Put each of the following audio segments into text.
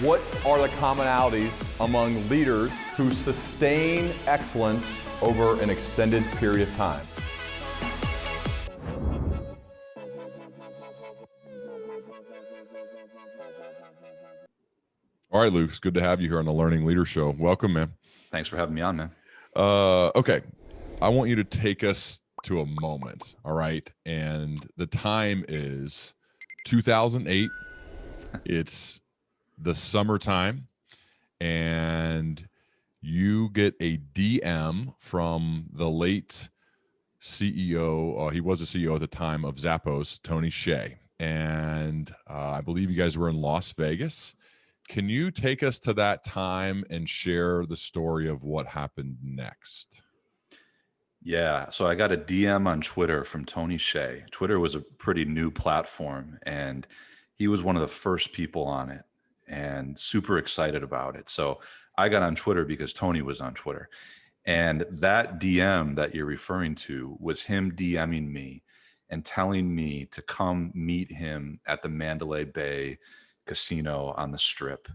What are the commonalities among leaders who sustain excellence over an extended period of time? All right, Luke, it's good to have you here on the Learning Leader Show. Welcome, man. Thanks for having me on, man. Okay. I want you to take us to a moment, all right? And the time is 2008. It's the summertime, and you get a DM from the late CEO. He was the CEO at the time of Zappos, Tony Hsieh. And I believe you guys were in Las Vegas. Can you take us to that time and share the story of what happened next? Yeah, so I got a DM on Twitter from Tony Hsieh. Twitter was a pretty new platform, and he was one of the first people on it and super excited about it. So I got on Twitter because Tony was on Twitter. And that DM that you're referring to was him DMing me and telling me to come meet him at the Mandalay Bay Casino on the Strip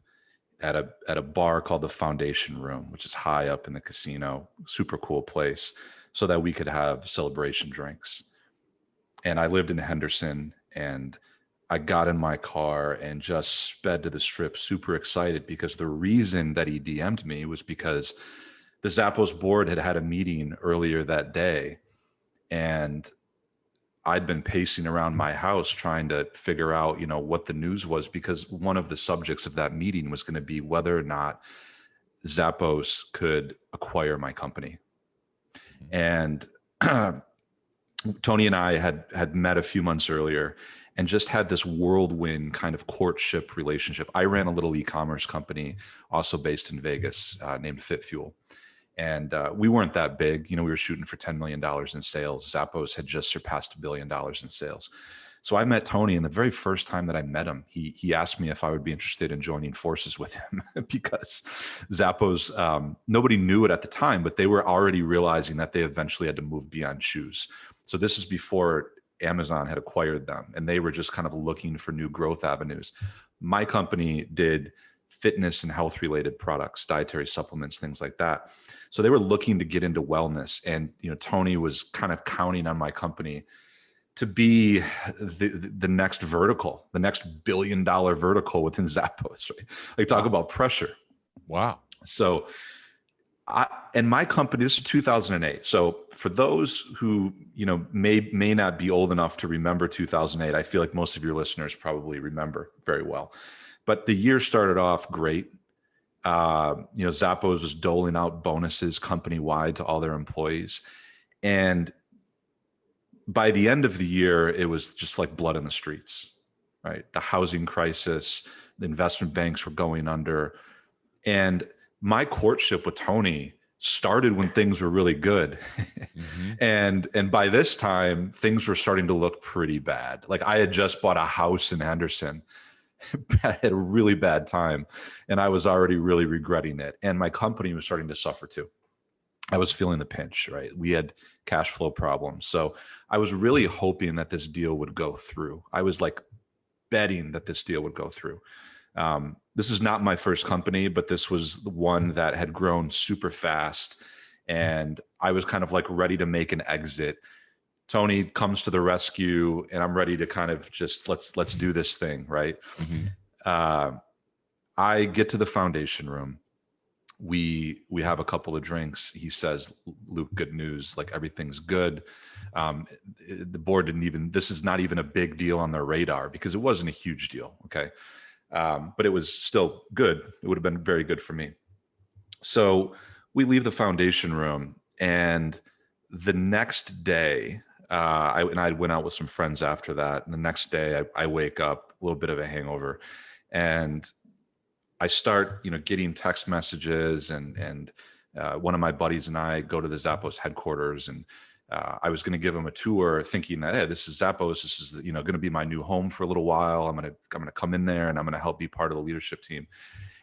at a bar called the Foundation Room, which is high up in the casino, super cool place, so that we could have celebration drinks. And I lived in Henderson, and I got in my car and just sped to the Strip, super excited, because the reason that he DM'd me was because the Zappos board had had a meeting earlier that day, and I'd been pacing around my house trying to figure out, what the news was, because one of the subjects of that meeting was going to be whether or not Zappos could acquire my company. And Tony and I had met a few months earlier and just had this whirlwind kind of courtship relationship. I ran a little e-commerce company also based in Vegas named FitFuel. And we weren't that big. We were shooting for $10 million in sales. Zappos had just surpassed $1 billion in sales. So I met Tony, and the very first time that I met him, he asked me if I would be interested in joining forces with him because Zappos, nobody knew it at the time, but they were already realizing that they eventually had to move beyond shoes. So this is before Amazon had acquired them, and they were just kind of looking for new growth avenues. My company did fitness and health related products, dietary supplements, things like that. So they were looking to get into wellness. And, Tony was kind of counting on my company to be the next vertical, the next $1 billion vertical within Zappos, right? Like, talk about pressure. Wow. So and my company, this is 2008. So for those who, may not be old enough to remember 2008, I feel like most of your listeners probably remember very well. But the year started off great. Zappos was doling out bonuses company-wide to all their employees. And by the end of the year, it was just like blood in the streets, right? The housing crisis, the investment banks were going under. And my courtship with Tony started when things were really good. Mm-hmm. And by this time, things were starting to look pretty bad. Like, I had just bought a house in Henderson. I had a really bad time, and I was already really regretting it. And my company was starting to suffer too. I was feeling the pinch, right? We had cash flow problems. So I was really hoping that this deal would go through. I was like betting that this deal would go through. This is not my first company, but this was the one that had grown super fast. And I was kind of like ready to make an exit. Tony comes to the rescue, and I'm ready to kind of just let's do this thing, right? Mm-hmm. I get to the Foundation Room. We have a couple of drinks. He says, "Luke, good news. Like, everything's good." The board this is not even a big deal on their radar because it wasn't a huge deal. Okay. But it was still good. It would have been very good for me. So we leave the Foundation Room, and the next day, I went out with some friends after that. And the next day I wake up, a little bit of a hangover, and I start, getting text messages, and one of my buddies and I go to the Zappos headquarters, and I was going to give him a tour, thinking that, hey, this is Zappos. This is, going to be my new home for a little while. I'm going to come in there, and I'm going to help be part of the leadership team.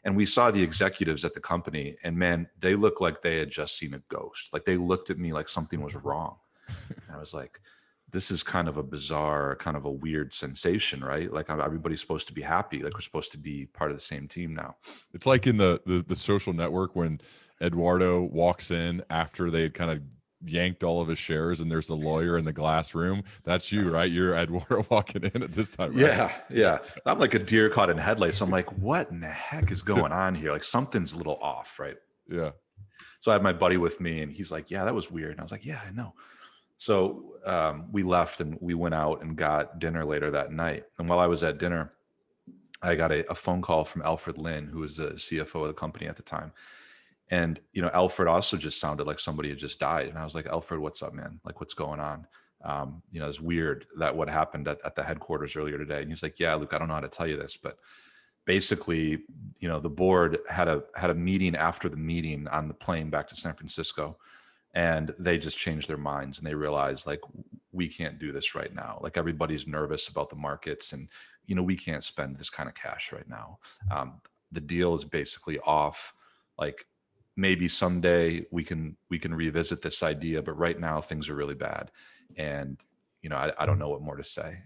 And we saw the executives at the company, and man, they looked like they had just seen a ghost. Like, they looked at me like something was wrong. And I was like, this is kind of a bizarre, kind of a weird sensation, right? Like everybody's supposed to be happy. Like we're supposed to be part of the same team now. It's like in the Social Network when Eduardo walks in after they had kind of yanked all of his shares and there's a lawyer in the glass room. That's you, right? You're Eduardo walking in at this time, right? Yeah. I'm like a deer caught in headlights. I'm like, what in the heck is going on here? Like something's a little off, right? Yeah. So I had my buddy with me and he's like, yeah, that was weird. And I was like, yeah, I know. So we left and we went out and got dinner later that night. And while I was at dinner, I got a phone call from Alfred Lin, who was the CFO of the company at the time. And, Alfred also just sounded like somebody had just died. And I was like, Alfred, what's up, man? Like, what's going on? It's weird that what happened at the headquarters earlier today. And he's like, yeah, Luke, I don't know how to tell you this, but basically, the board had a meeting after the meeting on the plane back to San Francisco. And they just changed their minds and they realized like, we can't do this right now. Like everybody's nervous about the markets and, we can't spend this kind of cash right now. The deal is basically off. Like maybe someday we can revisit this idea, but right now things are really bad. And, I don't know what more to say.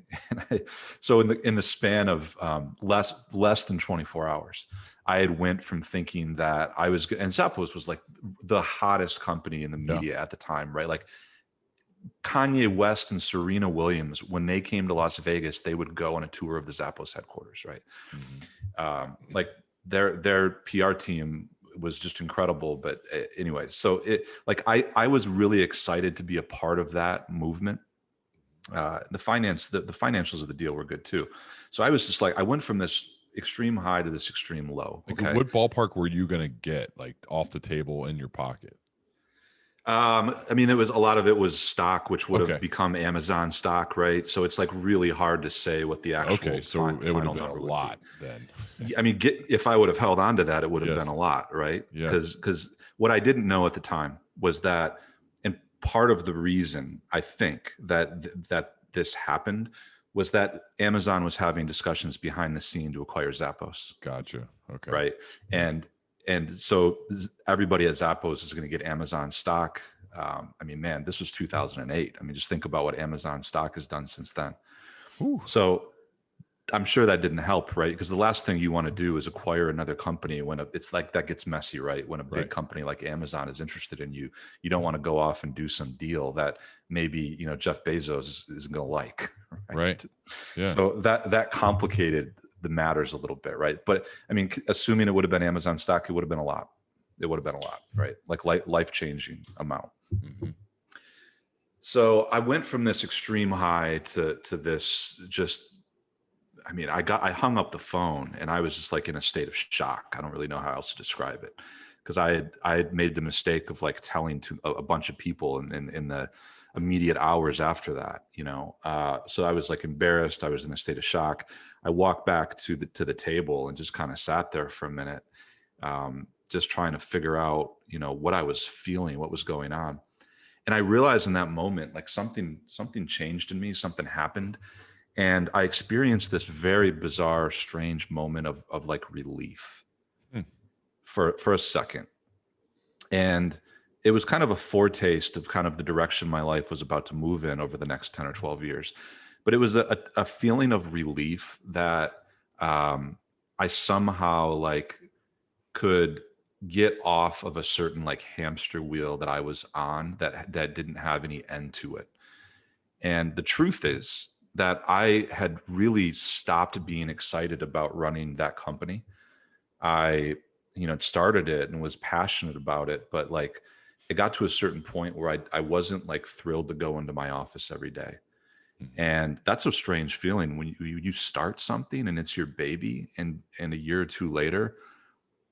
So in the span of less than 24 hours, I had went from thinking that and Zappos was like the hottest company in the media at the time, right? Like Kanye West and Serena Williams, when they came to Las Vegas, they would go on a tour of the Zappos headquarters, right? Mm-hmm. Like their PR team was just incredible. But anyway, so I was really excited to be a part of that movement. The financials of the deal were good too. So I was just like, I went from this extreme high to this extreme low. Okay. Like what ballpark were you going to get like off the table in your pocket? It was a lot of it was stock, which would have become Amazon stock, right? So it's like really hard to say what the actual it would have been a lot then. If I would have held on to that, it would have been a lot, right? Yeah. Because what I didn't know at the time was that, and part of the reason I think that this happened was that Amazon was having discussions behind the scene to acquire Zappos. Gotcha. Okay. Right. And so everybody at Zappos is going to get Amazon stock. This was 2008. Just think about what Amazon stock has done since then. Ooh. So I'm sure that didn't help, right? Because the last thing you want to do is acquire another company when it's like that gets messy, right? When a big company like Amazon is interested in you, you don't want to go off and do some deal that maybe, Jeff Bezos isn't going to like. Right. Yeah. So that complicated the matters a little bit, right? But assuming it would have been Amazon stock, it would have been a lot. It would have been a lot, right? Like life-changing amount. Mm-hmm. So I went from this extreme high to this just, I hung up the phone and I was just like in a state of shock. I don't really know how else to describe it because I had made the mistake of like telling to a bunch of people in the immediate hours after that, so I was like embarrassed. I was in a state of shock. I walked back to the table and just kind of sat there for a minute, just trying to figure out, what I was feeling, what was going on. And I realized in that moment, like something changed in me, something happened. And I experienced this very bizarre, strange moment of like relief for a second. And it was kind of a foretaste of kind of the direction my life was about to move in over the next 10 or 12 years. But it was a feeling of relief that I somehow like could get off of a certain like hamster wheel that I was on that didn't have any end to it. And the truth is that I had really stopped being excited about running that company. I, started it and was passionate about it, but like it got to a certain point where I wasn't like thrilled to go into my office every day. Mm-hmm. And that's a strange feeling when you start something and it's your baby and a year or two later,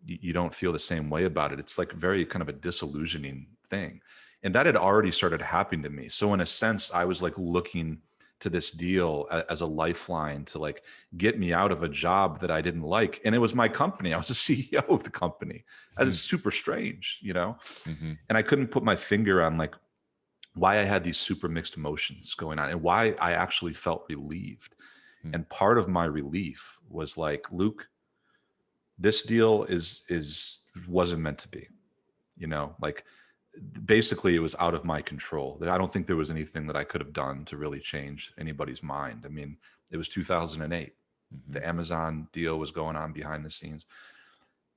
you don't feel the same way about it. It's like very kind of a disillusioning thing. And that had already started happening to me. So in a sense, I was like looking to this deal as a lifeline to like get me out of a job that I didn't like. And it was my company. I was the CEO of the company. And it's super strange, Mm-hmm. And I couldn't put my finger on like why I had these super mixed emotions going on and why I actually felt relieved. Mm-hmm. And part of my relief was like, Luke, this deal wasn't meant to be, like basically it was out of my control. I don't think there was anything that I could have done to really change anybody's mind. I mean, it was 2008. The Amazon deal was going on behind the scenes.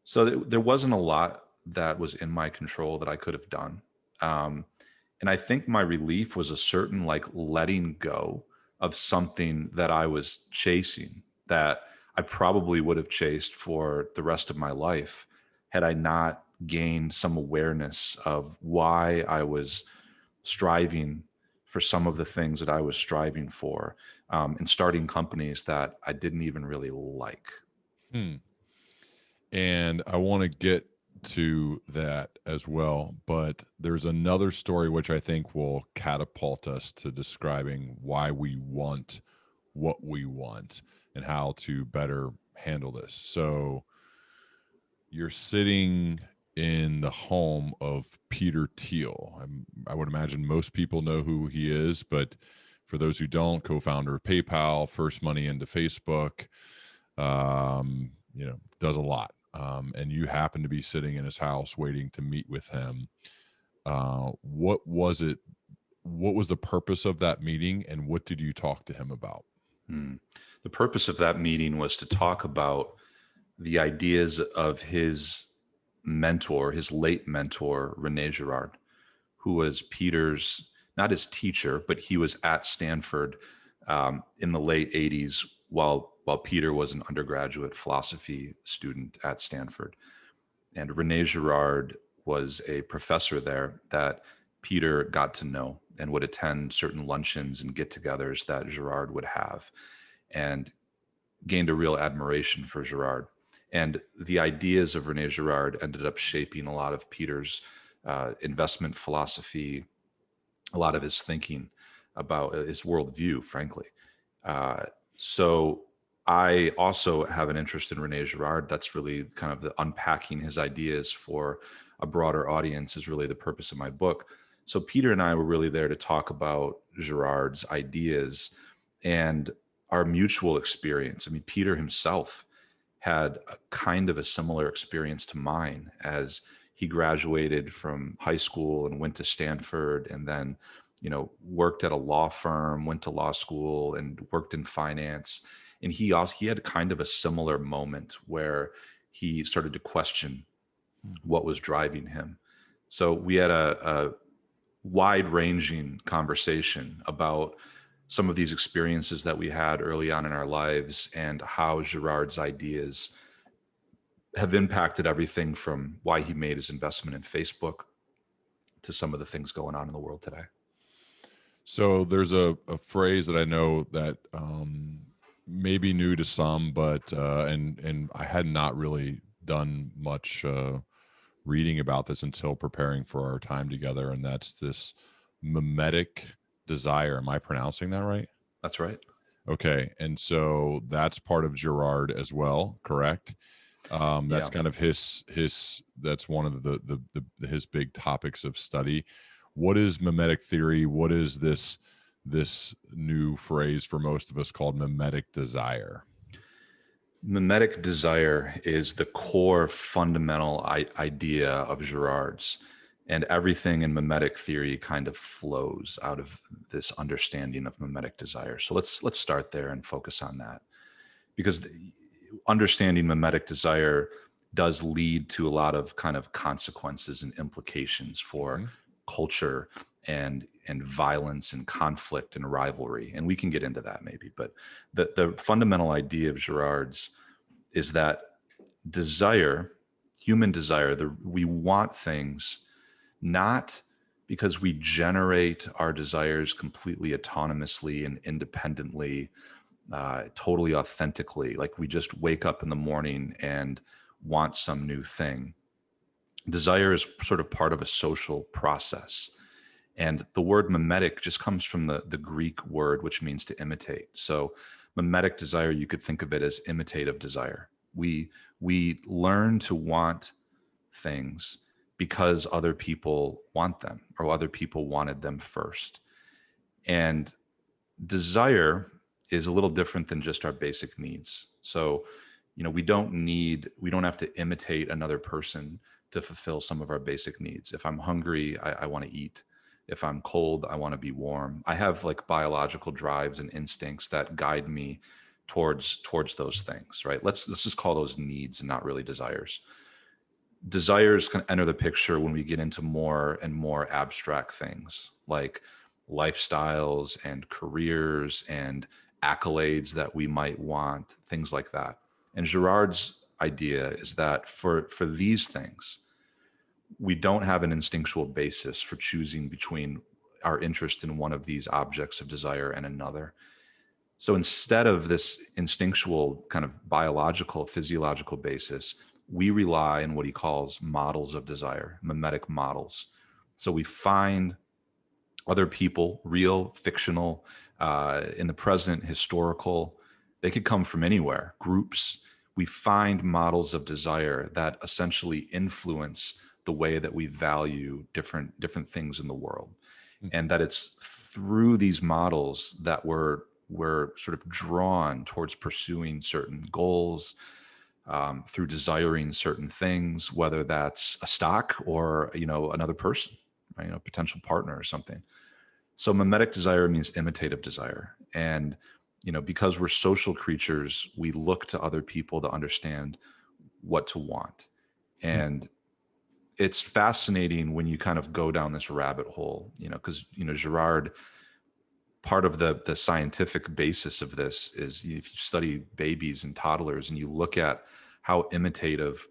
So there wasn't a lot that was in my control that I could have done. And I think my relief was a certain like letting go of something that I was chasing that I probably would have chased for the rest of my life had I not gained some awareness of why I was striving for some of the things that I was striving for, and starting companies that I didn't even really like. And I want to get to that as well, but there's another story which I think will catapult us to describing why we want what we want and how to better handle this. So you're sitting in the home of Peter Thiel. I would imagine most people know who he is, but for those who don't, co-founder of PayPal, first money into Facebook, does a lot. And you happen to be sitting in his house waiting to meet with him. What was it? What was the purpose of that meeting, and what did you talk to him about? The purpose of that meeting was to talk about the ideas of his mentor, his late mentor, René Girard, who was Peter's, not his teacher, but he was at Stanford in the late 80s while Peter was an undergraduate philosophy student at Stanford. And René Girard was a professor there that Peter got to know and would attend certain luncheons and get-togethers that Girard would have, and gained a real admiration for Girard. And the ideas of René Girard ended up shaping a lot of Peter's investment philosophy, a lot of his thinking about his worldview, frankly. So I also have an interest in René Girard. That's really kind of the unpacking his ideas for a broader audience is really the purpose of my book. So Peter and I were really there to talk about Girard's ideas and our mutual experience. I mean, Peter himself had a kind of a similar experience to mine as he graduated from high school and went to Stanford, and then, worked at a law firm, went to law school and worked in finance. And he had kind of a similar moment where he started to question what was driving him. So we had a wide-ranging conversation about some of these experiences that we had early on in our lives and how Girard's ideas have impacted everything from why he made his investment in Facebook to some of the things going on in the world today. So there's a phrase that I know that may be new to some, but and I had not really done much reading about this until preparing for our time together, and that's this mimetic desire. Am I pronouncing that right? That's right. Okay, and so that's part of Girard as well, correct? That's kind of his. That's one of the his big topics of study. What is mimetic theory? What is this new phrase for most of us called mimetic desire? Mimetic desire is the core fundamental idea of Girard's, and everything in mimetic theory kind of flows out of this understanding of mimetic desire. So let's start there and focus on that, because understanding mimetic desire does lead to a lot of kind of consequences and implications for culture and violence and conflict and rivalry. And we can get into that maybe, but the fundamental idea of Girard's is that desire, human desire, we want things not because we generate our desires completely autonomously and independently, totally authentically, like we just wake up in the morning and want some new thing. Desire is sort of part of a social process. And the word mimetic just comes from the Greek word, which means to imitate. So mimetic desire, you could think of it as imitative desire. We learn to want things because other people want them, or other people wanted them first. And desire is a little different than just our basic needs. So, we don't have to imitate another person to fulfill some of our basic needs. If I'm hungry, I want to eat. If I'm cold, I want to be warm. I have like biological drives and instincts that guide me towards those things, right? Let's just call those needs and not really desires. Desires can enter the picture when we get into more and more abstract things like lifestyles and careers and accolades that we might want, things like that. And Girard's idea is that for these things, we don't have an instinctual basis for choosing between our interest in one of these objects of desire and another. So instead of this instinctual kind of biological, physiological basis, we rely on what he calls models of desire, mimetic models. So we find other people, real, fictional, in the present, historical, they could come from anywhere, groups. We find models of desire that essentially influence the way that we value different things in the world. And that it's through these models that we're sort of drawn towards pursuing certain goals, through desiring certain things, whether that's a stock or, another person, right? A potential partner or something. So mimetic desire means imitative desire. And, because we're social creatures, we look to other people to understand what to want. And it's fascinating when you kind of go down this rabbit hole, because, Girard, part of the scientific basis of this is if you study babies and toddlers and you look at how imitative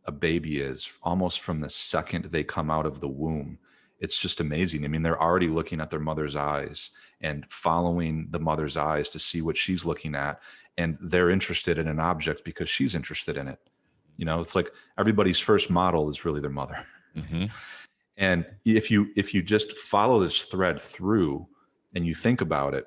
a baby is almost from the second they come out of the womb, it's just amazing. I mean, they're already looking at their mother's eyes and following the mother's eyes to see what she's looking at. And they're interested in an object because she's interested in it. It's like everybody's first model is really their mother. Mm-hmm. And if you just follow this thread through and you think about it,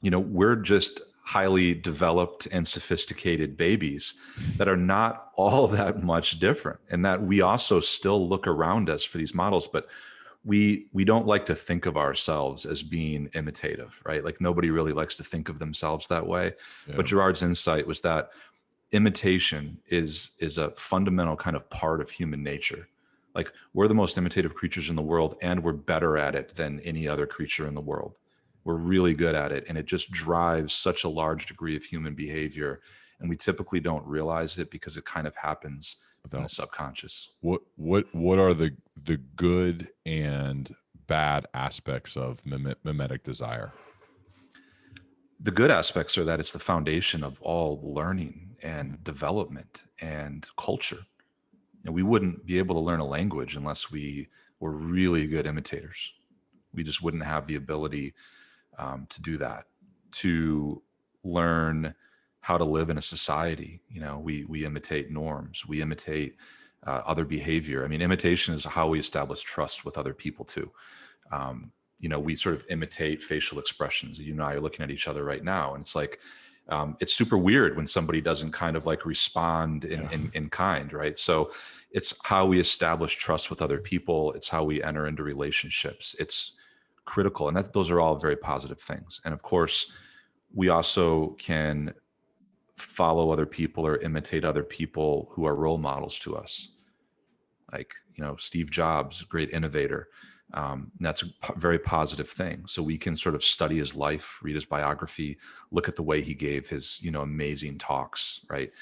we're just highly developed and sophisticated babies that are not all that much different, and that we also still look around us for these models, but we don't like to think of ourselves as being imitative, right? Like nobody really likes to think of themselves that way. Yeah. But Girard's insight was that imitation is a fundamental kind of part of human nature. Like we're the most imitative creatures in the world, and we're better at it than any other creature in the world. We're really good at it. And it just drives such a large degree of human behavior. And we typically don't realize it because it kind of happens in the subconscious. What are the good and bad aspects of mimetic desire? The good aspects are that it's the foundation of all learning and development and culture. We wouldn't be able to learn a language unless we were really good imitators. We just wouldn't have the ability to do that, to learn how to live in a society. We imitate norms, we imitate other behavior. I mean, imitation is how we establish trust with other people too. We sort of imitate facial expressions. You and I are looking at each other right now, and it's like, it's super weird when somebody doesn't kind of like respond in kind, right? So it's how we establish trust with other people. It's how we enter into relationships. It's critical. And those are all very positive things. And of course, we also can follow other people or imitate other people who are role models to us. Like, Steve Jobs, great innovator. That's a very positive thing. So we can sort of study his life, read his biography, look at the way he gave his, amazing talks, right?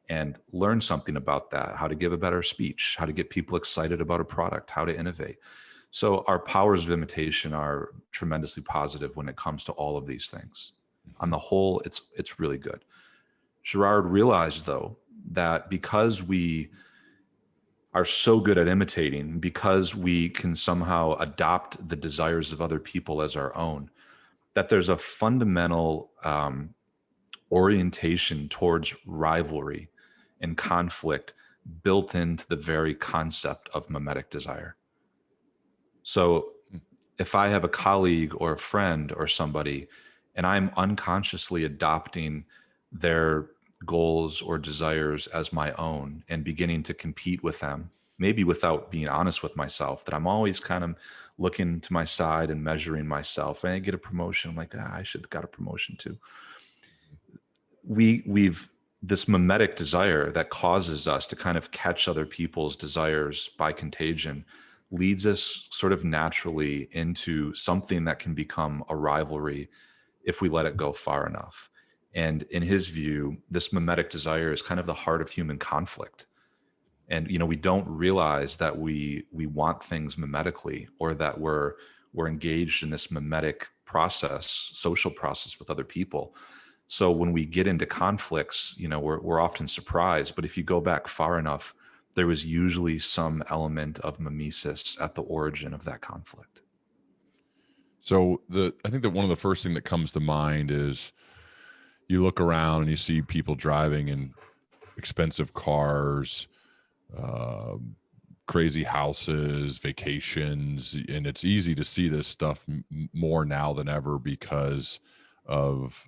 And learn something about that, how to give a better speech, how to get people excited about a product, how to innovate. So our powers of imitation are tremendously positive when it comes to all of these things. On the whole, it's really good. Girard realized, though, that because we are so good at imitating, because we can somehow adopt the desires of other people as our own, that there's a fundamental orientation towards rivalry and conflict built into the very concept of mimetic desire. So if I have a colleague or a friend or somebody, and I'm unconsciously adopting their goals or desires as my own and beginning to compete with them, maybe without being honest with myself, that I'm always kind of looking to my side and measuring myself. And I get a promotion, I'm like, I should have got a promotion too. We've this mimetic desire that causes us to kind of catch other people's desires by contagion leads us sort of naturally into something that can become a rivalry if we let it go far enough. And in his view, this mimetic desire is kind of the heart of human conflict. And, we don't realize that we want things mimetically, or that we're engaged in this mimetic process, social process with other people. So when we get into conflicts, we're often surprised. But if you go back far enough, there was usually some element of mimesis at the origin of that conflict. So I think that one of the first thing that comes to mind is you look around and you see people driving in expensive cars, crazy houses, vacations, and it's easy to see this stuff more now than ever because of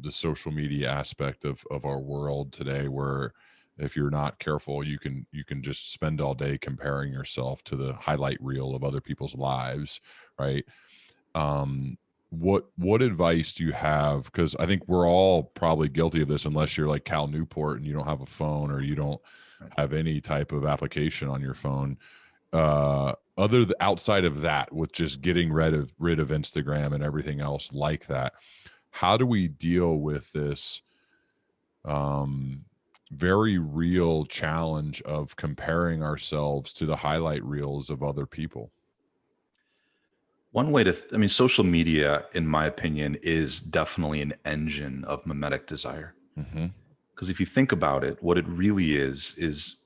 the social media aspect of our world today, where if you're not careful, you can just spend all day comparing yourself to the highlight reel of other people's lives, right? What advice do you have? Because I think we're all probably guilty of this, unless you're like Cal Newport and you don't have a phone, or you don't have any type of application on your phone. Outside of that, with just getting rid of Instagram and everything else like that, how do we deal with this very real challenge of comparing ourselves to the highlight reels of other people? One way to, social media, in my opinion, is definitely an engine of mimetic desire. Because if you think about it, what it really is it's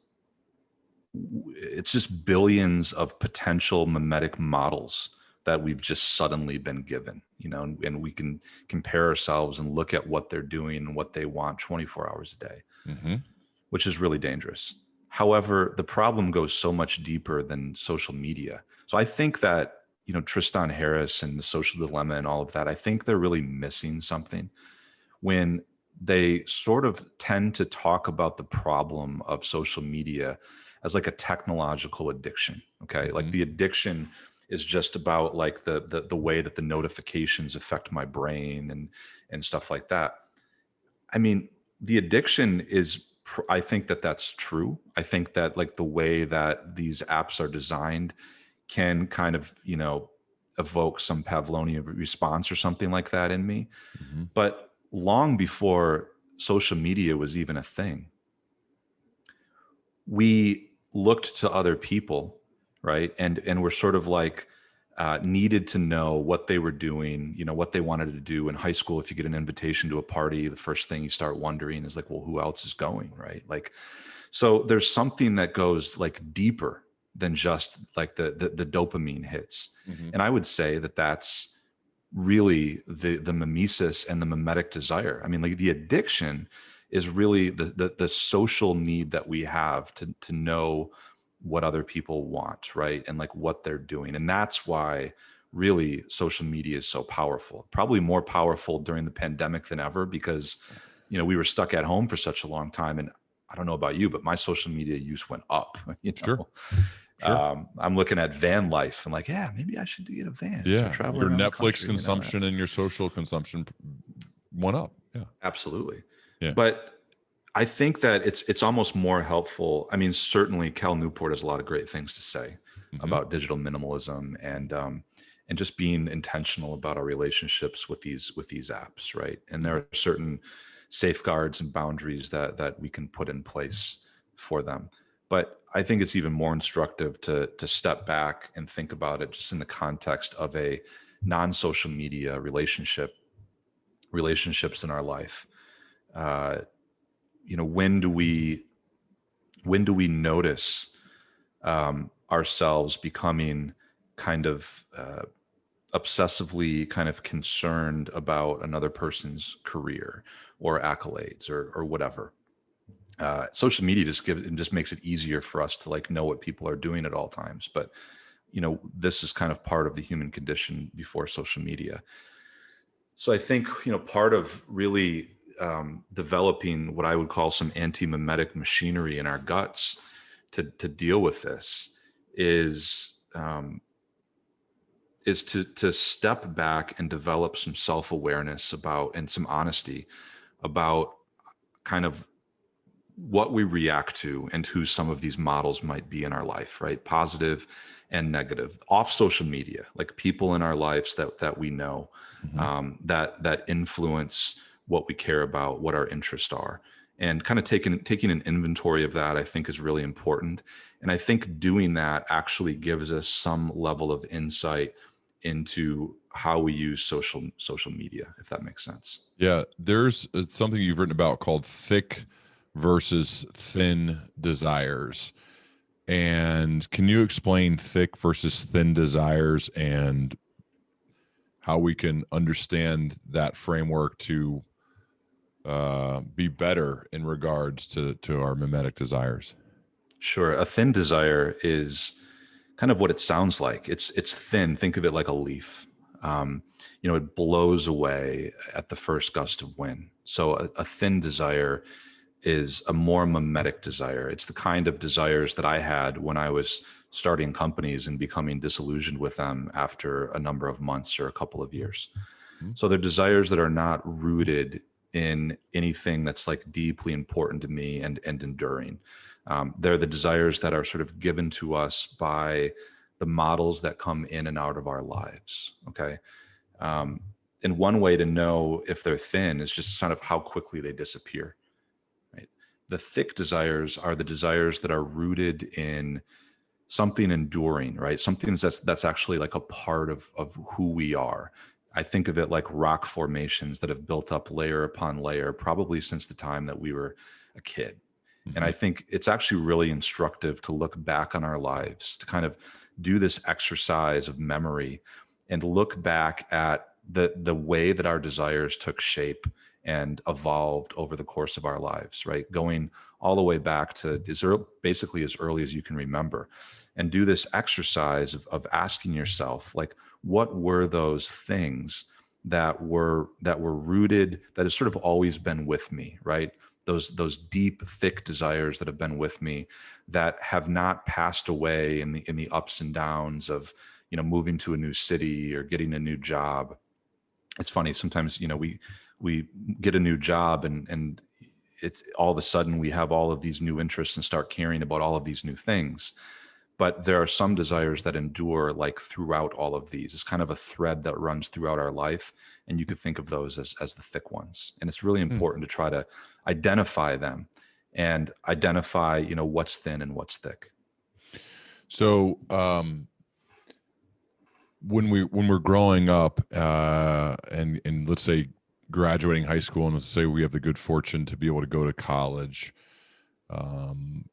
just billions of potential mimetic models that we've just suddenly been given, and we can compare ourselves and look at what they're doing and what they want 24 hours a day, which is really dangerous. However, the problem goes so much deeper than social media. So I think that, Tristan Harris and the social dilemma and all of that, I think they're really missing something when they sort of tend to talk about the problem of social media as like a technological addiction. Okay. Like the addiction is just about like the way that the notifications affect my brain and stuff like that. The addiction is, I think that's true. I think that like the way that these apps are designed can kind of, evoke some Pavlovian response or something like that in me. But long before social media was even a thing, we looked to other people, right? And we're sort of like needed to know what they were doing, what they wanted to do. In high school, if you get an invitation to a party, the first thing you start wondering is like, well, who else is going, right? Like, so there's something that goes like deeper than just like the dopamine hits. And I would say that that's really the mimesis and the mimetic desire. Like the addiction is really the social need that we have to know what other people want, right? And like what they're doing. And that's why really social media is so powerful, probably more powerful during the pandemic than ever, because, we were stuck at home for such a long time. And I don't know about you, but my social media use went up. Sure. I'm looking at van life and like, yeah, maybe I should get a van. Yeah. Travel Your around the Netflix country, consumption and your social consumption went up. Yeah, absolutely. Yeah. But I think that it's almost more helpful. Certainly Cal Newport has a lot of great things to say about digital minimalism and just being intentional about our relationships with these apps, right? And there are certain safeguards and boundaries that we can put in place for them. But I think it's even more instructive to step back and think about it just in the context of a non-social media relationships in our life. When do we notice ourselves becoming kind of obsessively kind of concerned about another person's career or accolades or whatever? Social media just makes it easier for us to like know what people are doing at all times. But, this is kind of part of the human condition before social media. So I think, part of really developing what I would call some anti-mimetic machinery in our guts to deal with this is to step back and develop some self-awareness about, and some honesty about kind of what we react to and who some of these models might be in our life, right? Positive and negative, off social media, like people in our lives that we know, that influence what we care about, what our interests are. And kind of taking an inventory of that, I think, is really important. And I think doing that actually gives us some level of insight into how we use social media, if that makes sense. Yeah, there's something you've written about called thick versus thin desires. And can you explain thick versus thin desires and how we can understand that framework to be better in regards to our mimetic desires? Sure. A thin desire is kind of what it sounds like. It's thin. Think of it like a leaf. It blows away at the first gust of wind. So a thin desire is a more mimetic desire. It's the kind of desires that I had when I was starting companies and becoming disillusioned with them after a number of months or a couple of years. So they're desires that are not rooted in anything that's like deeply important to me and enduring. They're the desires that are sort of given to us by the models that come in and out of our lives. Okay. And one way to know if they're thin is just kind of how quickly they disappear. Right. The thick desires are the desires that are rooted in something enduring, right? Something that's actually like a part of who we are. I think of it like rock formations that have built up layer upon layer, probably since the time that we were a kid. And I think it's actually really instructive to look back on our lives, to kind of do this exercise of memory and look back at the way that our desires took shape and evolved over the course of our lives, right? Going all the way back to basically as early as you can remember, and do this exercise of asking yourself, like, what were those things that were rooted, that has sort of always been with me, right? Those deep, thick desires that have been with me, that have not passed away in the ups and downs of, moving to a new city or getting a new job. It's funny, sometimes, we get a new job and it's all of a sudden we have all of these new interests and start caring about all of these new things. But there are some desires that endure like throughout all of these. It's kind of a thread that runs throughout our life. And you could think of those as the thick ones. And it's really important to try to identify them and identify, what's thin and what's thick. So when we're growing up and let's say graduating high school, and let's say we have the good fortune to be able to go to college,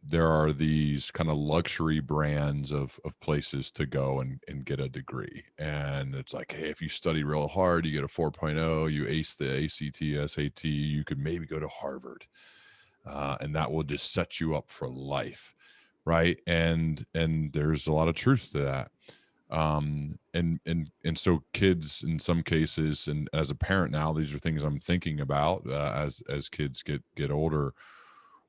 there are these kind of luxury brands of places to go and get a degree. And it's like, hey, if you study real hard, you get a 4.0, you ace the ACT, SAT, you could maybe go to Harvard. And that will just set you up for life. Right. And there's a lot of truth to that. And so kids in some cases, and as a parent now, these are things I'm thinking about as kids get older.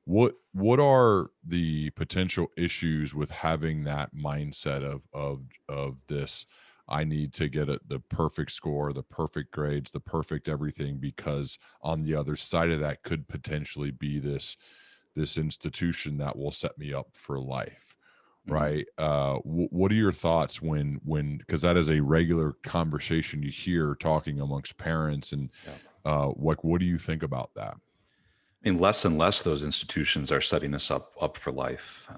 What are the potential issues with having that mindset of this? I need to get the perfect score, the perfect grades, the perfect everything, because on the other side of that could potentially be this institution that will set me up for life. Right. What are your thoughts when, because that is a regular conversation you hear talking amongst parents, and what do you think about that? I mean, less and less those institutions are setting us up for life.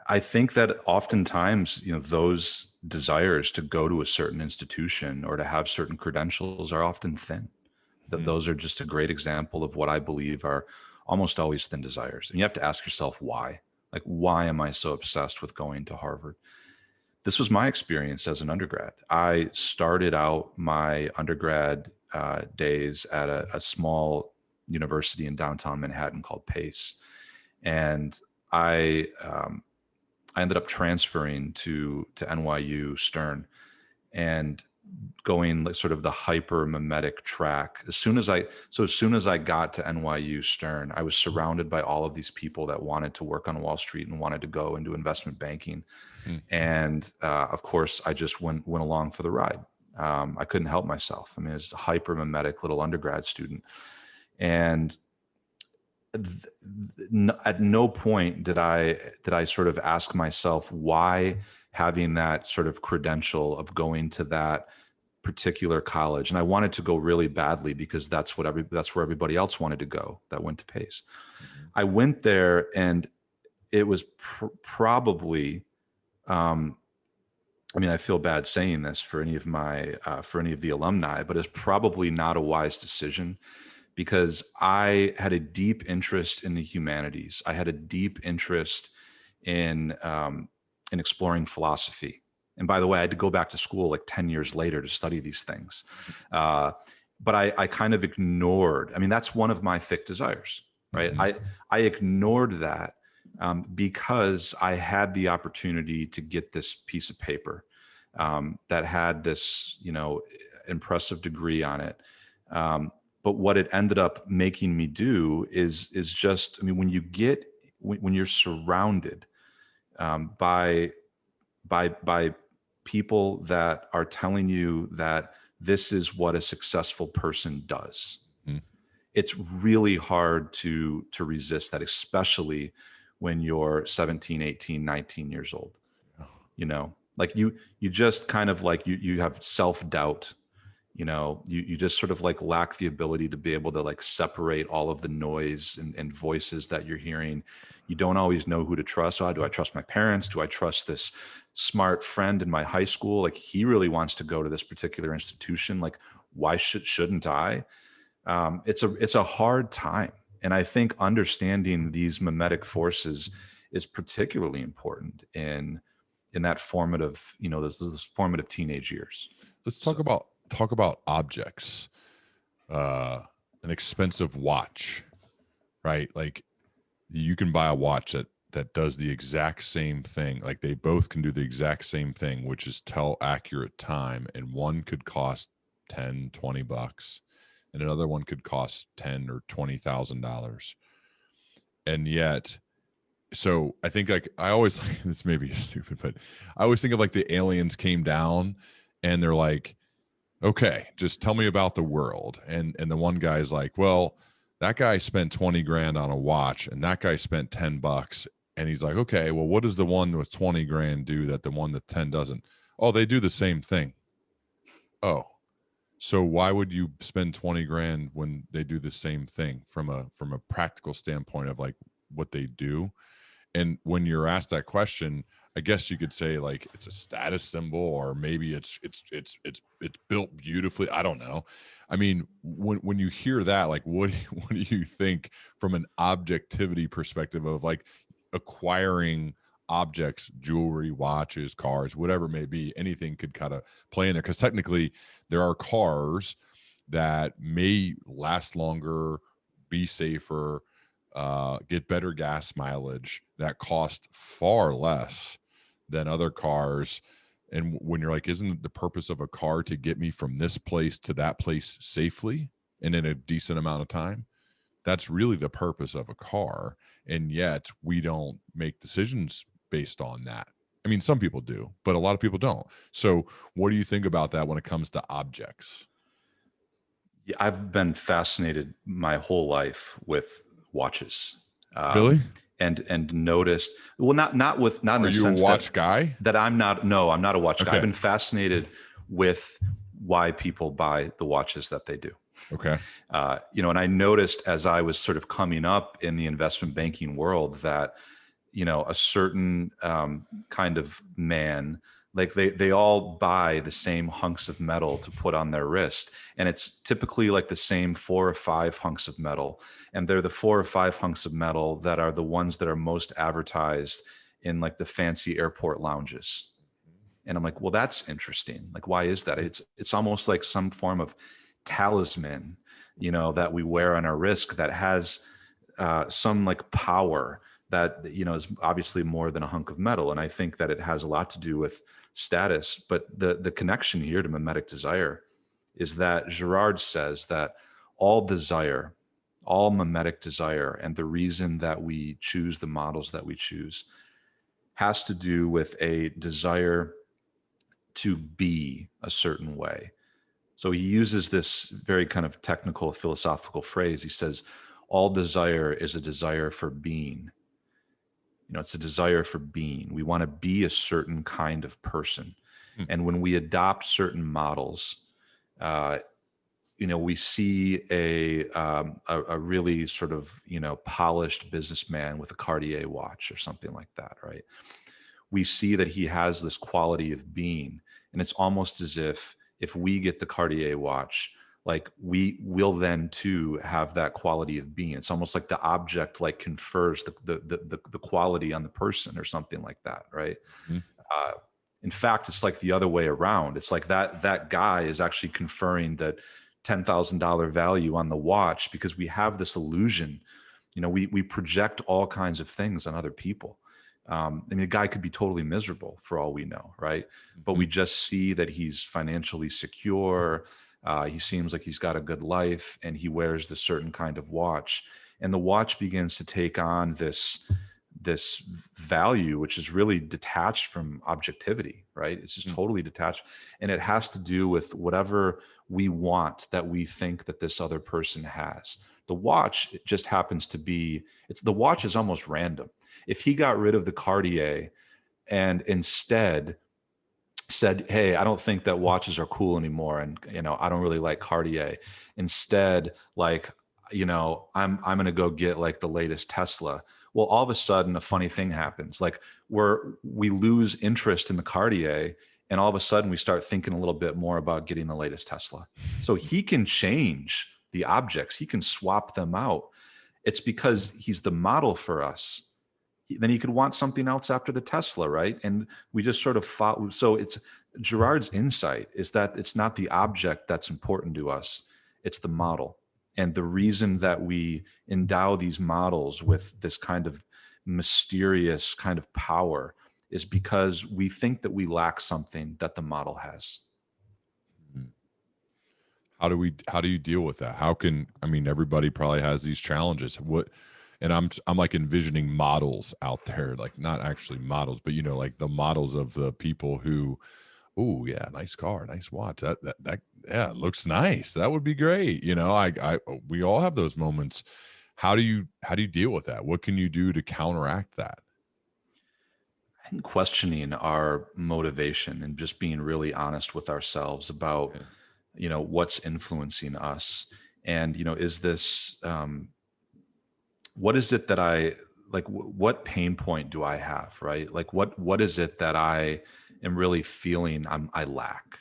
I think that oftentimes, those desires to go to a certain institution or to have certain credentials are often thin. Those are just a great example of what I believe are almost always thin desires. And you have to ask yourself why. Like, why am I so obsessed with going to Harvard? This was my experience as an undergrad. I started out my undergrad days at a small university in downtown Manhattan called Pace. And I ended up transferring to NYU Stern and going like sort of the hyper mimetic track. As soon as I got to NYU Stern, I was surrounded by all of these people that wanted to work on Wall Street and wanted to go into investment banking. And of course, I just went along for the ride. I couldn't help myself. I mean, I was a hyper mimetic little undergrad student. And at no point did I sort of ask myself why having that sort of credential of going to that particular college, and I wanted to go really badly because that's where everybody else wanted to go that went to Pace. I went there, and it was probably, I mean, I feel bad saying this for any of the alumni, but it's probably not a wise decision, because I had a deep interest in the humanities. I had a deep interest in exploring philosophy. And by the way, I had to go back to school like 10 years later to study these things. But I kind of ignored, I mean, that's one of my thick desires, right? I ignored that because I had the opportunity to get this piece of paper that had this, impressive degree on it. But what it ended up making me do is just, I mean, when you're surrounded by people that are telling you that this is what a successful person does, it's really hard to resist that, especially when you're 17, 18, 19 years old. Like you just kind of like you have self-doubt. You just sort of like lack the ability to be able to like separate all of the noise and voices that you're hearing. You don't always know who to trust. So do I trust my parents? Do I trust this smart friend in my high school? Like, he really wants to go to this particular institution. Like, why shouldn't I? It's a hard time. And I think understanding these mimetic forces is particularly important in that formative, those formative teenage years. Let's talk about objects. An expensive watch, right? Like, you can buy a watch that does the exact same thing. Like, they both can do the exact same thing, which is tell accurate time. And one could cost $10-20, and another one could cost $10,000 or $20,000. And yet, so I think, like, I always, this may be stupid, but I always think of like the aliens came down and they're like, okay, just tell me about the world. And the one guy's like, well, that guy spent 20 grand on a watch and that guy spent $10. And he's like, okay, well, what does the one with 20 grand do that the one with 10 doesn't? Oh, they do the same thing. Oh, so why would you spend 20 grand when they do the same thing from a practical standpoint of like what they do? And when you're asked that question, I guess you could say like it's a status symbol, or maybe it's built beautifully. I don't know. I mean, when you hear that, like, what do you think from an objectivity perspective of like acquiring objects, jewelry, watches, cars, whatever it may be? Anything could kind of play in there, because technically there are cars that may last longer, be safer, get better gas mileage, that cost far less than other cars. And when you're like, isn't the purpose of a car to get me from this place to that place safely and in a decent amount of time? That's really the purpose of a car. And yet we don't make decisions based on that. I mean, some people do, but a lot of people don't. So what do you think about that when it comes to objects? Yeah, I've been fascinated my whole life with watches. Really? And noticed, well, not in the sense that. Are you a watch guy? That I'm not. No, I'm not a watch Okay. guy. I've been fascinated with why people buy the watches that they do. Okay. And I noticed as I was sort of coming up in the investment banking world that, a certain kind of man, like they all buy the same hunks of metal to put on their wrist. And it's typically like the same 4 or 5 hunks of metal. And they're the 4 or 5 hunks of metal that are the ones that are most advertised in like the fancy airport lounges. And I'm like, well, that's interesting. Like, why is that? It's almost like some form of talisman, that we wear on our wrist that has some like power that, is obviously more than a hunk of metal. And I think that it has a lot to do with status. But the connection here to mimetic desire is that Girard says that all mimetic desire, and the reason that we choose the models that we choose, has to do with a desire to be a certain way. So he uses this very kind of technical philosophical phrase. He says, all desire is a desire for being. It's a desire for being. We want to be a certain kind of person. And when we adopt certain models, we see a really sort of, polished businessman with a Cartier watch or something like that, right? We see that he has this quality of being. And it's almost as if we get the Cartier watch, like we will then too have that quality of being. It's almost like the object like confers the quality on the person or something like that, right? In fact, it's like the other way around. It's like that guy is actually conferring that $10,000 value on the watch because we have this illusion. We project all kinds of things on other people. The guy could be totally miserable for all we know, right? But we just see that he's financially secure. He seems like he's got a good life, and he wears this certain kind of watch. And the watch begins to take on this value, which is really detached from objectivity, right? It's just totally detached. And it has to do with whatever we want that we think that this other person has. The watch, it just happens to be, the watch is almost random. If he got rid of the Cartier and instead said, hey, I don't think that watches are cool anymore, and I don't really like Cartier. Instead, like, I'm going to go get like the latest Tesla. Well, all of a sudden a funny thing happens. Like we lose interest in the Cartier, and all of a sudden we start thinking a little bit more about getting the latest Tesla. So he can change the objects. He can swap them out. It's because he's the model for us. Then he could want something else after the Tesla, right? And we just sort of follow. So it's Girard's insight is that it's not the object that's important to us. It's the model. And the reason that we endow these models with this kind of mysterious kind of power is because we think that we lack something that the model has. How do you deal with that? Everybody probably has these challenges. And I'm like envisioning models out there, like not actually models, but like the models of the people who, oh yeah, nice car, nice watch. That yeah, it looks nice. That would be great. We all have those moments. How do you deal with that? What can you do to counteract that? I think questioning our motivation and just being really honest with ourselves about, what's influencing us. And, is this, what is it that I like? What pain point do I have, right? Like what is it that I am really feeling I lack?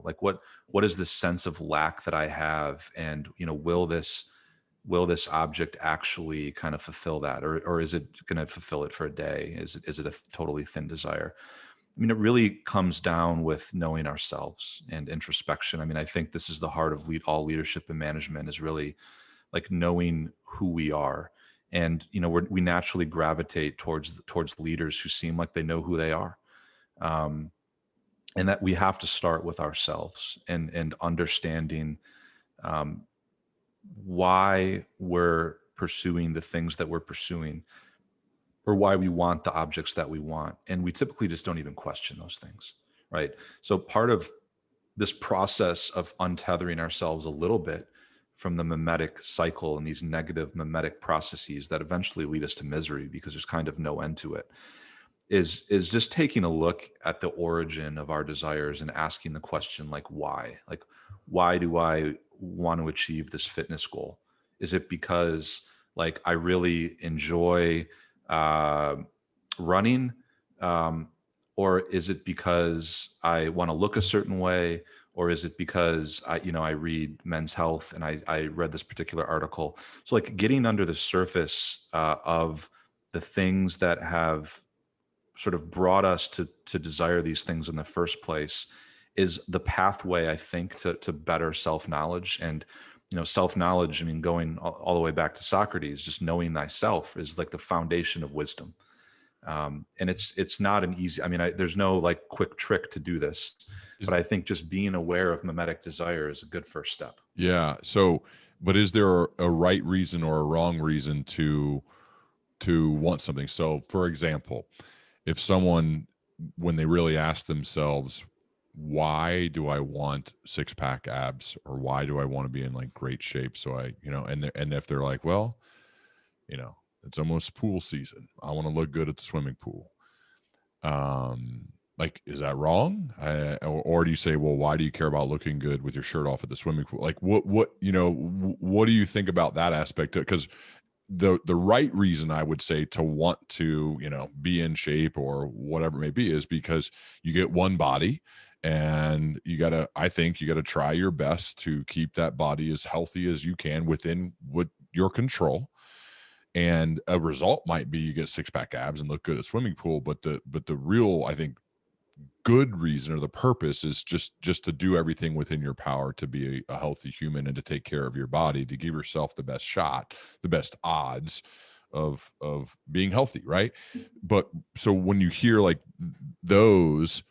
Like what is this sense of lack that I have? And, will this object actually kind of fulfill that? Or is it going to fulfill it for a day? Is it a totally thin desire? It really comes down with knowing ourselves and introspection. I think this is the heart of all leadership and management, is really like knowing who we are. And, we naturally gravitate towards leaders who seem like they know who they are. And that we have to start with ourselves and understanding why we're pursuing the things that we're pursuing, or why we want the objects that we want. And we typically just don't even question those things, right? So part of this process of untethering ourselves a little bit from the mimetic cycle and these negative mimetic processes that eventually lead us to misery because there's kind of no end to it, is just taking a look at the origin of our desires and asking the question, like, why? Like, why do I want to achieve this fitness goal? Is it because like I really enjoy running? Or is it because I want to look a certain way? Or is it because I read Men's Health and I read this particular article? So like getting under the surface of the things that have sort of brought us to desire these things in the first place is the pathway, I think, to better self-knowledge. And self-knowledge, going all the way back to Socrates, just knowing thyself is like the foundation of wisdom. And it's not an easy, there's no like quick trick to do this, but I think just being aware of mimetic desire is a good first step. Yeah. So, but is there a right reason or a wrong reason to want something? So for example, if someone, when they really ask themselves, why do I want 6-pack abs, or why do I want to be in like great shape? So and if they're like, well, it's almost pool season, I want to look good at the swimming pool. Like, is that wrong? Or do you say, well, why do you care about looking good with your shirt off at the swimming pool? Like, what do you think about that aspect? Because the right reason, I would say, to want to, be in shape or whatever it may be, is because you get one body, and I think you gotta try your best to keep that body as healthy as you can within what your control. And a result might be you get 6-pack abs and look good at swimming pool. But the real, I think, good reason, or the purpose, is just to do everything within your power to be a healthy human, and to take care of your body, to give yourself the best shot, the best odds of being healthy. Right. But so when you hear like those,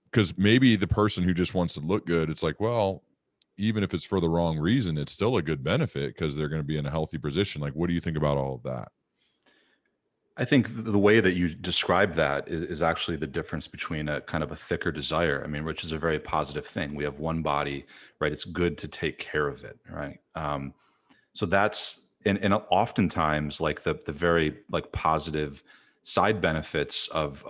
because maybe the person who just wants to look good, it's like, well, even if it's for the wrong reason, it's still a good benefit because they're going to be in a healthy position. Like, what do you think about all of that? I think the way that you describe that is actually the difference between a kind of a thicker desire, I mean, which is a very positive thing. We have one body, right? It's good to take care of it, right? So that's, and oftentimes, like the very like positive side benefits of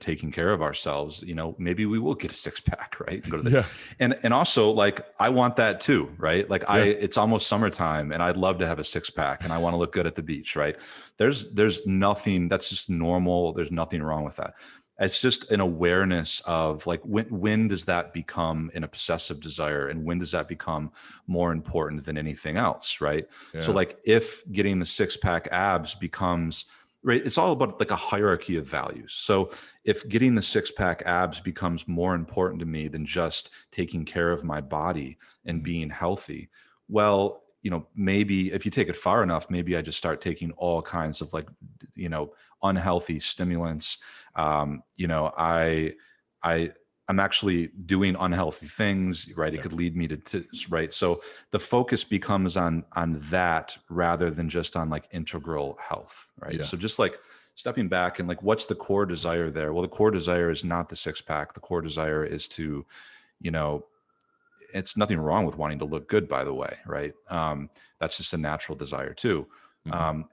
taking care of ourselves, maybe we will get a 6-pack, right? And go to the, and also, like, I want that too, right? Like, it's almost summertime, and I'd love to have a 6-pack, and I want to look good at the beach, right? There's nothing, that's just normal. There's nothing wrong with that. It's just an awareness of like, when does that become an obsessive desire, and when does that become more important than anything else, right? So like, if getting the 6-pack abs becomes, right, it's all about like a hierarchy of values. So if getting the 6-pack abs becomes more important to me than just taking care of my body and being healthy, well, maybe if you take it far enough, maybe I just start taking all kinds of like, unhealthy stimulants. I'm actually doing unhealthy things, right? It could lead me to right. So the focus becomes on that rather than just on like integral health, right? So just like stepping back and like, what's the core desire there? Well, the core desire is not the 6-pack. The core desire is to, it's nothing wrong with wanting to look good, by the way, right? That's just a natural desire too.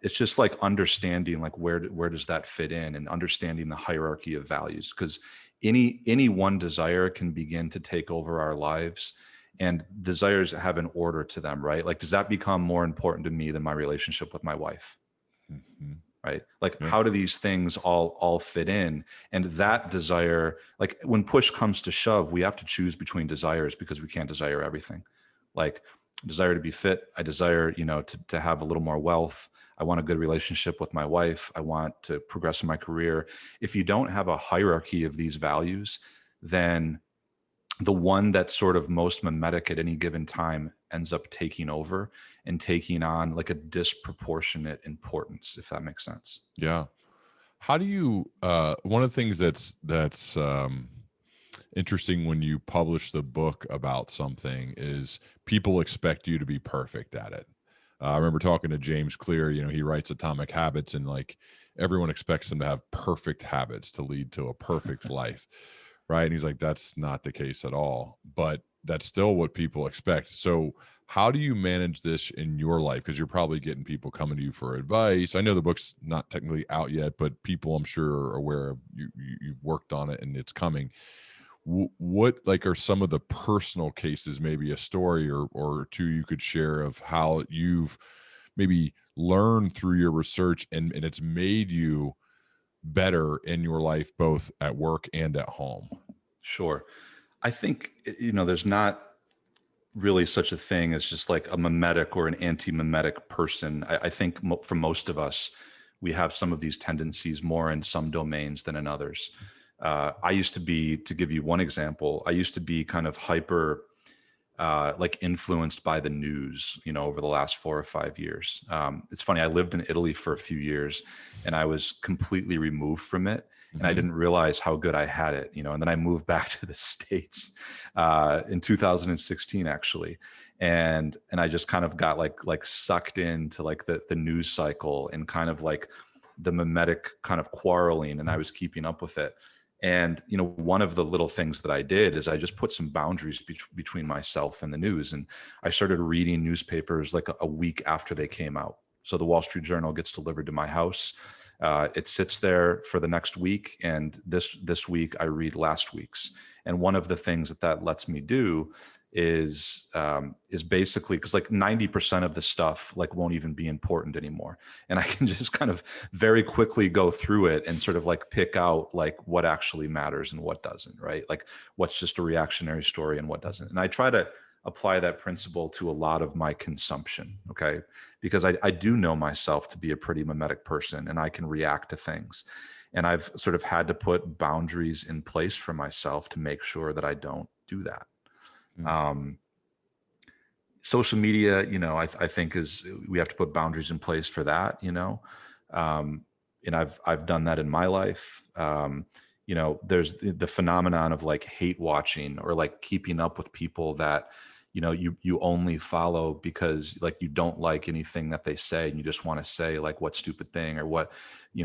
It's just like understanding like where does that fit in, and understanding the hierarchy of values, because any one desire can begin to take over our lives, and desires have an order to them, right? Like, does that become more important to me than my relationship with my wife? Right? Like, how do these things all fit in? And that desire, like when push comes to shove, we have to choose between desires, because we can't desire everything. Like, desire to be fit, I desire, to have a little more wealth. I want a good relationship with my wife. I want to progress in my career. If you don't have a hierarchy of these values, then the one that's sort of most mimetic at any given time ends up taking over and taking on like a disproportionate importance, if that makes sense. Yeah. How do you, one of the things that's interesting when you publish the book about something is people expect you to be perfect at it. I remember talking to James Clear, he writes Atomic Habits, and like everyone expects them to have perfect habits to lead to a perfect life. Right. And he's like, that's not the case at all, but that's still what people expect. So how do you manage this in your life? Because you're probably getting people coming to you for advice. I know the book's not technically out yet, but people, I'm sure, are aware of you've worked on it and it's coming. What like are some of the personal cases, maybe a story or two you could share of how you've maybe learned through your research and it's made you better in your life, both at work and at home? Sure. I think, there's not really such a thing as just like a mimetic or an anti-mimetic person. I think for most of us, we have some of these tendencies more in some domains than in others. I used to be, to give you one example, I used to be kind of hyper, like influenced by the news, over the last 4 or 5 years. It's funny. I lived in Italy for a few years and I was completely removed from it. And I didn't realize how good I had it, and then I moved back to the States, in 2016, actually. And I just kind of got like sucked into like the news cycle and kind of like the mimetic kind of quarreling, and I was keeping up with it. And, one of the little things that I did is I just put some boundaries between myself and the news. And I started reading newspapers like a week after they came out. So the Wall Street Journal gets delivered to my house. It sits there for the next week. And this week I read last week's. And one of the things that lets me do is basically, because like 90% of the stuff like won't even be important anymore, and I can just kind of very quickly go through it and sort of like pick out like what actually matters and what doesn't, right? Like what's just a reactionary story and what doesn't. And I try to apply that principle to a lot of my consumption, okay? Because I do know myself to be a pretty mimetic person, and I can react to things, and I've sort of had to put boundaries in place for myself to make sure that I don't do that. Social media, I think we have to put boundaries in place for that, and I've done that in my life. There's the phenomenon of like hate watching, or like keeping up with people that, you only follow because like you don't like anything that they say, and you just want to say like what stupid thing or what,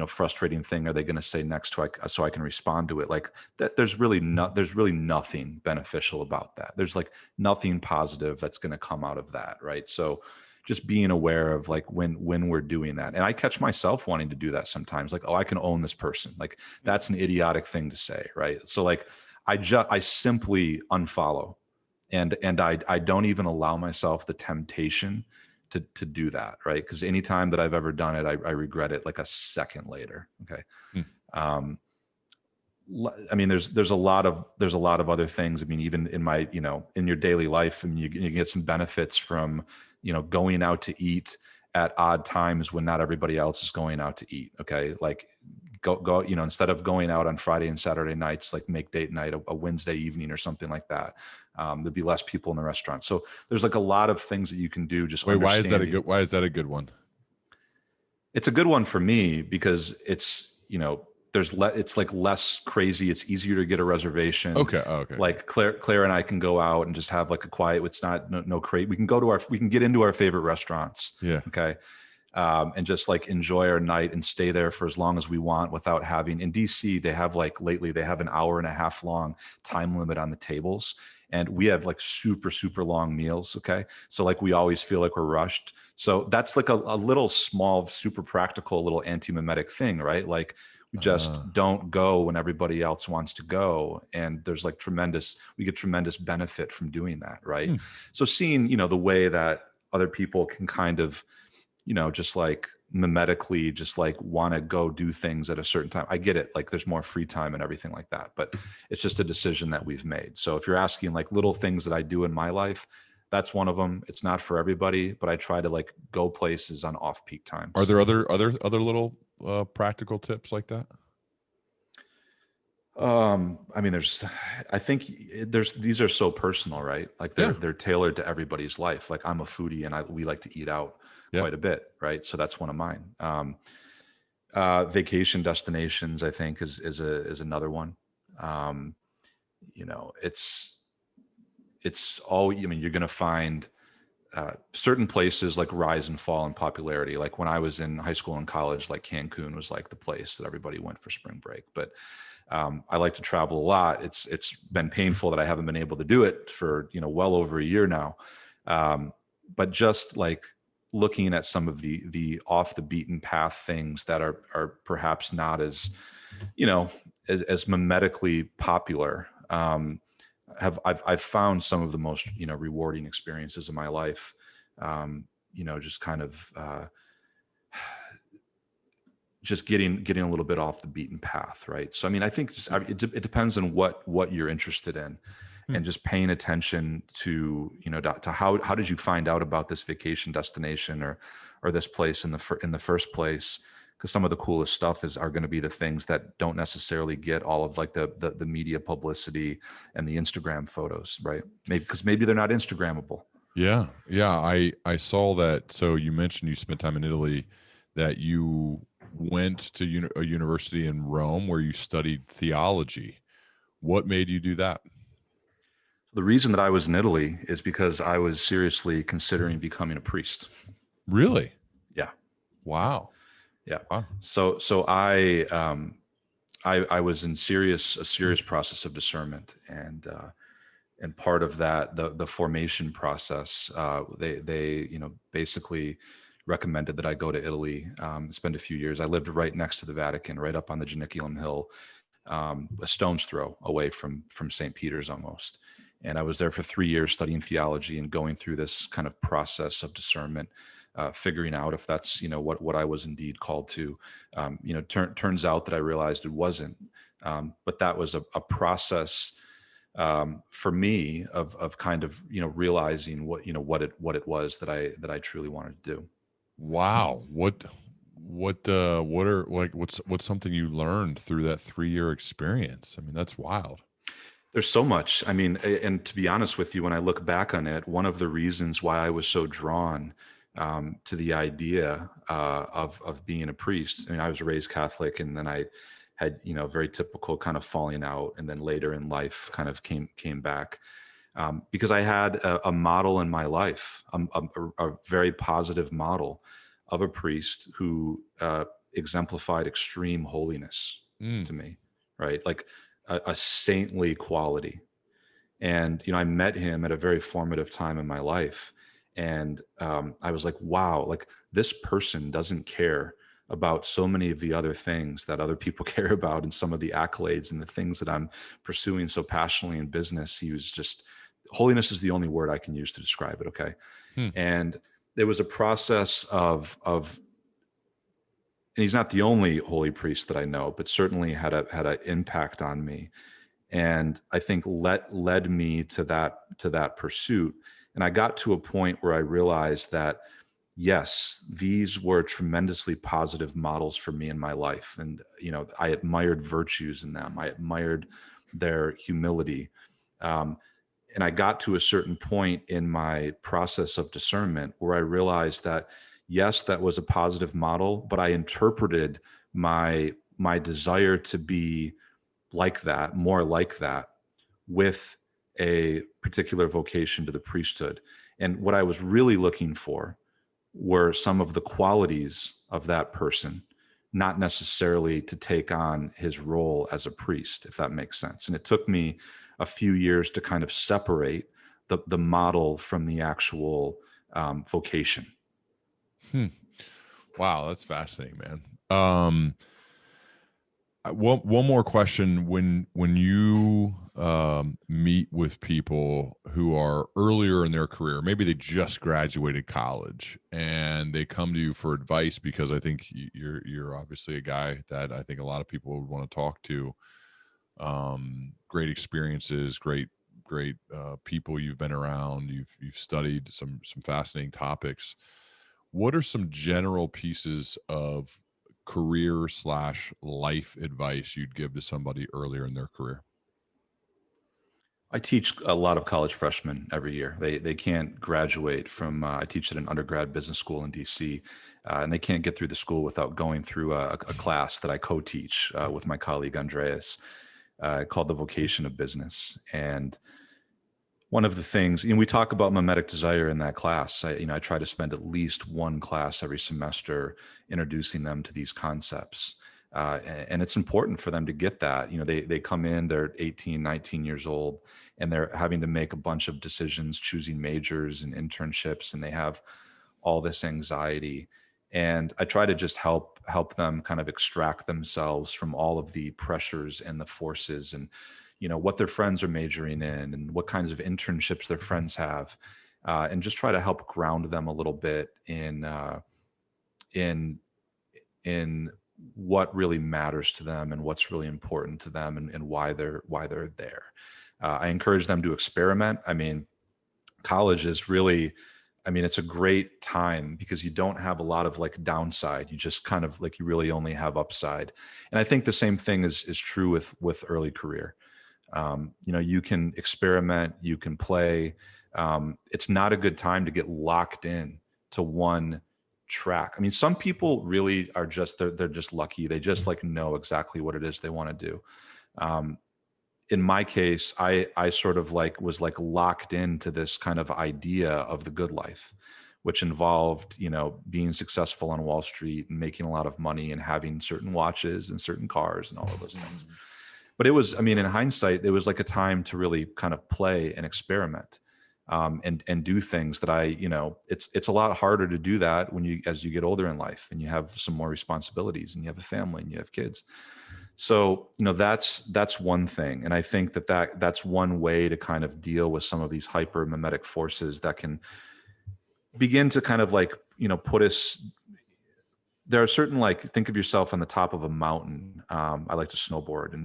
frustrating thing are they going to say next so I can respond to it. Like that, there's really nothing beneficial about that. There's like nothing positive that's going to come out of that, right? So just being aware of like when we're doing that. And I catch myself wanting to do that sometimes, like, oh, I can own this person. Like that's an idiotic thing to say, right? So like I simply unfollow. And I don't even allow myself the temptation to do that, right? Because anytime that I've ever done it, I regret it like a second later. Okay. I mean, there's a lot of other things. I mean, even in my, in your daily life, I mean, you get some benefits from, going out to eat at odd times when not everybody else is going out to eat. Okay. Like go, instead of going out on Friday and Saturday nights, like make date night a Wednesday evening or something like that. There'd be less people in the restaurant. So there's like a lot of things that you can do. Just why is that a good one? It's a good one for me because it's, it's like less crazy. It's easier to get a reservation. Okay. Okay. Like Claire and I can go out and just have like a quiet, it's not no crate. We can get into our favorite restaurants. Yeah. Okay. And just like enjoy our night and stay there for as long as we want without having, in DC, they have like lately they have an hour and a half long time limit on the tables. And we have like super, super long meals. Okay. So like we always feel like we're rushed. So that's like a little small, super practical little anti-mimetic thing, right? Like we just don't go when everybody else wants to go. And there's like we get tremendous benefit from doing that. Right. So seeing, the way that other people can kind of, just like mimetically just like want to go do things at a certain time. I get it. Like there's more free time and everything like that, but it's just a decision that we've made. So if you're asking like little things that I do in my life, that's one of them. It's not for everybody, but I try to like go places on off-peak times. Are there other little practical tips like that? I mean, these are so personal, right? Like they're tailored to everybody's life. Like I'm a foodie and we like to eat out quite a bit, right? So that's one of mine. Vacation destinations, I think is another one. It's all, I mean, you're going to find, certain places like rise and fall in popularity. Like when I was in high school and college, like Cancun was like the place that everybody went for spring break. But I like to travel a lot. It's been painful that I haven't been able to do it for, well over a year now. But just like looking at some of the off the beaten path things that are perhaps not as, as mimetically popular, I've found some of the most, rewarding experiences in my life, just kind of, just getting a little bit off the beaten path. Right. So, I mean, I think it depends on what you're interested in, and just paying attention to, to how did you find out about this vacation destination or this place in the first place? Because some of the coolest stuff are going to be the things that don't necessarily get all of like the media publicity and the Instagram photos, right? Maybe they're not Instagrammable. Yeah. I saw that. So you mentioned you spent time in Italy, that you went to a university in Rome where you studied theology. What made you do that? The reason that I was in Italy is because I was seriously considering becoming a priest. Really? Yeah. Wow. Yeah. Wow. So I I was in a serious process of discernment, and part of that, the formation process, they basically recommended that I go to Italy, spend a few years. I lived right next to the Vatican, right up on the Janiculum Hill, a stone's throw away from St. Peter's almost. And I was there for 3 years studying theology and going through this kind of process of discernment, figuring out if that's what I was indeed called to. Turns out that I realized it wasn't, but that was a process for me of kind of realizing what it was that I truly wanted to do. Wow. What's something you learned through that 3-year experience? I mean, that's wild. There's so much. I mean, and to be honest with you, when I look back on it, one of the reasons why I was so drawn to the idea of being a priest. I mean, I was raised Catholic, and then I had very typical kind of falling out, and then later in life kind of came back because I had a model in my life, a very positive model of a priest who exemplified extreme holiness to me, right? Like a saintly quality. And, I met him at a very formative time in my life. And I was like, wow, like this person doesn't care about so many of the other things that other people care about, and some of the accolades and the things that I'm pursuing so passionately in business. He was just, holiness is the only word I can use to describe it. Okay. And there was a process of, and he's not the only holy priest that I know, but certainly had an impact on me. And I think led me to that pursuit. And I got to a point where I realized that, yes, these were tremendously positive models for me in my life. And, I admired virtues in them. I admired their humility. And I got to a certain point in my process of discernment where I realized that, yes, that was a positive model, but I interpreted my desire to be like that, more like that, with a particular vocation to the priesthood. And what I was really looking for were some of the qualities of that person, not necessarily to take on his role as a priest, if that makes sense. And it took me a few years to kind of separate the model from the actual vocation. Wow, that's fascinating, man. One more question. When you meet with people who are earlier in their career, maybe they just graduated college and they come to you for advice, because I think you're obviously a guy that I think a lot of people would want to talk to. Great experiences, great people you've been around. You've studied some fascinating topics. What are some general pieces of career/life advice you'd give to somebody earlier in their career? I teach a lot of college freshmen every year. They can't graduate from, I teach at an undergrad business school in DC, and they can't get through the school without going through a class that I co-teach with my colleague Andreas, called The Vocation of Business. And one of the things, we talk about mimetic desire in that class. I try to spend at least one class every semester introducing them to these concepts. And it's important for them to get that. They come in, they're 18, 19 years old, and they're having to make a bunch of decisions, choosing majors and internships, and they have all this anxiety. And I try to just help them kind of extract themselves from all of the pressures and the forces, and what their friends are majoring in and what kinds of internships their friends have, and just try to help ground them a little bit in what really matters to them and what's really important to them, and why they're there. I encourage them to experiment. I mean, college is really, it's a great time because you don't have a lot of downside. You just kind of you really only have upside. And I think the same thing is true with early career. You can experiment, you can play. It's not a good time to get locked in to one track. Some people really are just, they're just lucky. They just know exactly what it is they want to do. In my case, I sort of was locked into this kind of idea of the good life, which involved, being successful on Wall Street and making a lot of money and having certain watches and certain cars and all of those things. But it was, in hindsight, it was like a time to really kind of play and experiment, and do things that it's a lot harder to do that as you get older in life and you have some more responsibilities and you have a family and you have kids. So, that's one thing. And I think that's one way to kind of deal with some of these hyper mimetic forces that can begin to kind of put us. There are certain, think of yourself on the top of a mountain. I like to snowboard, and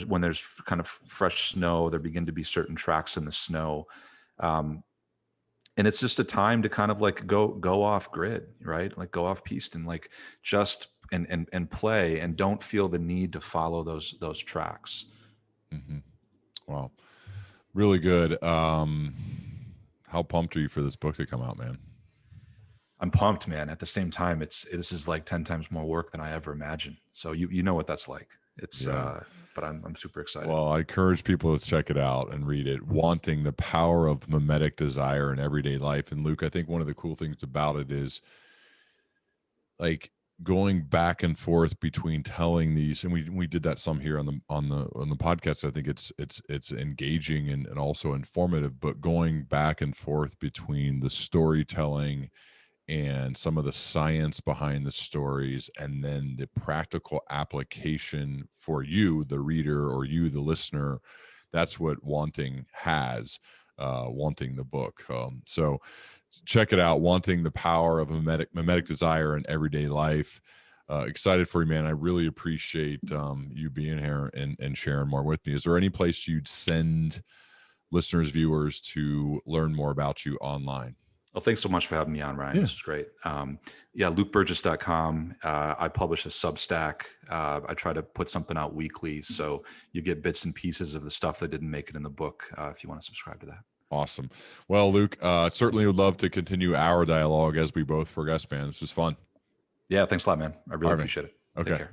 when there's kind of fresh snow, there begin to be certain tracks in the snow. And it's just a time to kind of go off grid, right? Go off piste and just and play, and don't feel the need to follow those tracks. Mm-hmm. Wow. Really good. How pumped are you for this book to come out, man? I'm pumped, man. At the same time, this is 10 times more work than I ever imagined. So you know what that's like. But I'm super excited. Well, I encourage people to check it out and read it. Wanting the Power of Mimetic Desire in Everyday Life. And Luke, I think one of the cool things about it is going back and forth between telling these, and we did that some here on the podcast. I think it's engaging and also informative, but going back and forth between the storytelling and some of the science behind the stories, and then the practical application for you, the reader, or you, the listener. That's what Wanting has, Wanting the book. So check it out. Wanting the Power of Mimetic Desire in Everyday Life. Excited for you, man. I really appreciate you being here and sharing more with me. Is there any place you'd send listeners, viewers to learn more about you online? Well, thanks so much for having me on, Ryan. Yeah. This is great. LukeBurgis.com. I publish a Substack. I try to put something out weekly, so you get bits and pieces of the stuff that didn't make it in the book, if you want to subscribe to that. Awesome. Well, Luke, certainly would love to continue our dialogue as we both progress, man. This is fun. Yeah, thanks a lot, man. I really appreciate it. Okay. Take care.